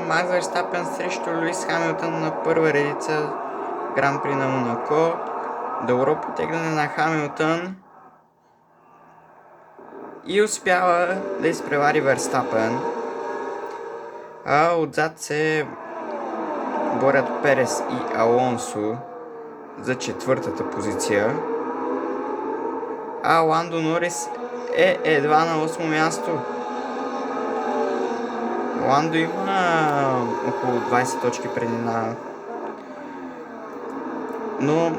Макс Верстапен срещу Луис Хамилтън на първа редица Гран При на Монако. Добро потегляне на Хамилтън и успява да изпревари Верстапен. Отзад се борят Перес и Алонсо за четвъртата позиция. Ландо Норис е едва на 8 място. Ландо има около 20 точки преднина, но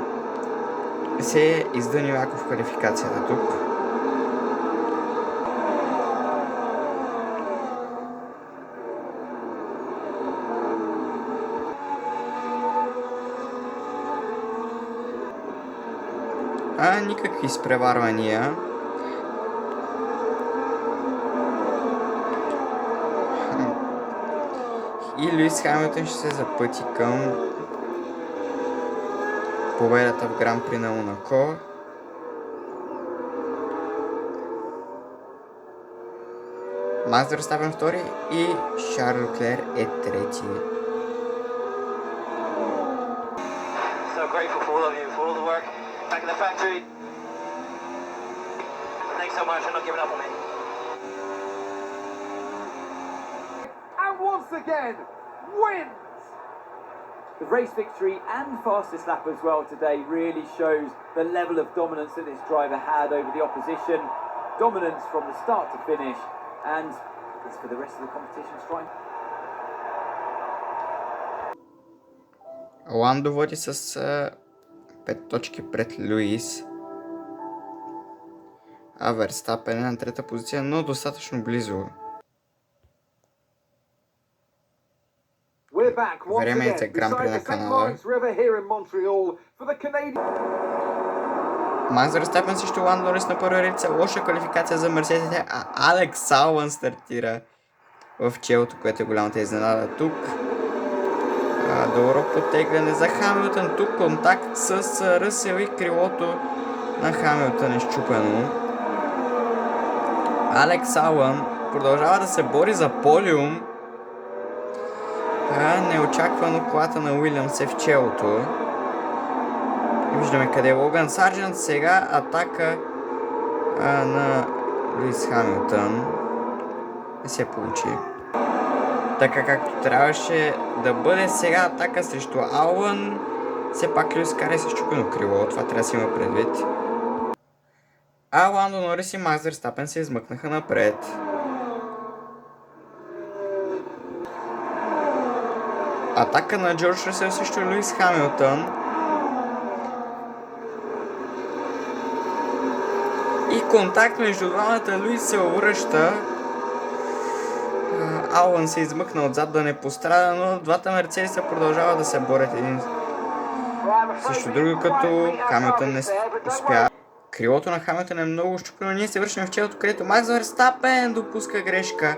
се е издънил яко в квалификацията тук. Никакви изпреварвания. И Луис Хамилтън ще се запъти към победата в Гран При на Монако. Макс Верстапен втори и Шарл Леклер е трети. So grateful for all of you, for all the work back in the factory. Thanks so much for not giving up on me. And once again, wins! The race victory and fastest lap as well today really shows the level of dominance that this driver had over the opposition. Dominance from the start to finish, and it's for the rest of the competition strike. Ландо води с 5 точки пред Луис. Верстапен е на трета позиция, но достатъчно близо. Време е за Гран При на Канада. Макс Верстапен срещу Ландо Норис на първа редица. Лоша квалификация за мерседесите, Алекс Алън стартира в челото, което е голямата изненада тук. Добро потегляне за Хамилтън. Тук контакт с Ръсел и крилото на Хамилтън е счупено. Алекс Алън продължава да се бори за подиум. Неочаквано колата на Уилямс е в челото. Виждаме къде е Логан Сарджент. Сега атака на Луис Хамилтън. Не се получи така както трябваше да бъде. Сега атака срещу Алън. Все пак Луис кари с счупено крило. Това трябва да си има предвид. Ландо Норис и Макс Верстапен се измъкнаха напред. Атака на Джордж Ръсел срещу Луис Хамилтън. И контакт между двамата. Луис се обръща. Алън се измъкна отзад да не пострада, но двата мерцедеса продължават да се борят един срещу друго, като Хамилтън не успя. Крилото на Хамилтън е много щупено. Ние се връщаме в челото, където Макс Верстапен допуска грешка.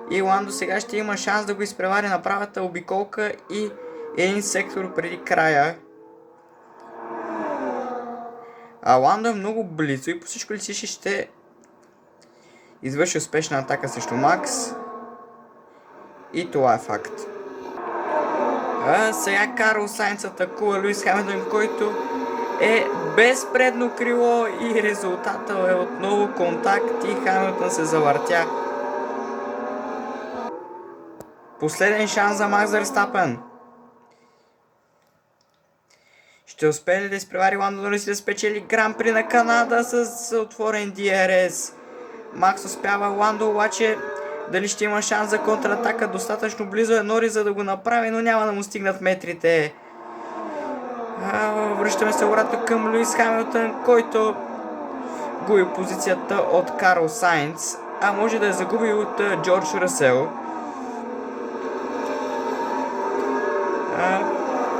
И Ландо сега ще има шанс да го изпревари на правата обиколка и един сектор преди края. Ландо е много близо и по всичко личи ще извърши успешна атака срещу Макс. И това е факт. Сега Карл Сайнц атакува Луис Хамилтън, който е без предно крило и резултатът е отново контакт и Хамилтън се завъртя. Последен шанс за Макс Верстапен. Ще успее ли да изпревари Ландо Норис и да спечели Гран При на Канада с отворен DRS? Макс успява, Ландо обаче дали ще има шанс за контратака? Достатъчно близо е Норис за да го направи, но няма да му стигнат метрите. Връщаме се обратно към Луис Хамилтън, който губи позицията от Карл Сайнц, може да я загуби от Джордж Ръсел.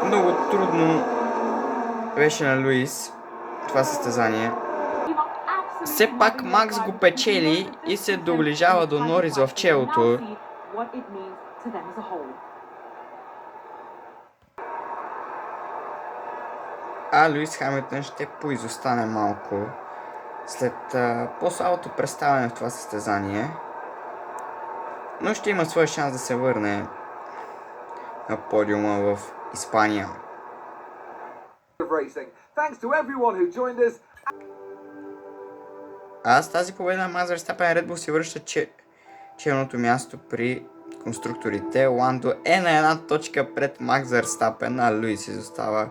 Много трудно беше на Луис това състезание. Все пак Макс го печели и се доближава до Норис в челото. Луис Хамилтън ще поизостане малко след по-слабото представяне в това състезание. но ще има своя шанс да се върне на подиума в Испания. Thanks to everyone who joined us. А с тази победа Макс Верстапен Red Bull си връща черното място при конструкторите. Ландо е на една точка пред Макс Верстапен, а Луис изостава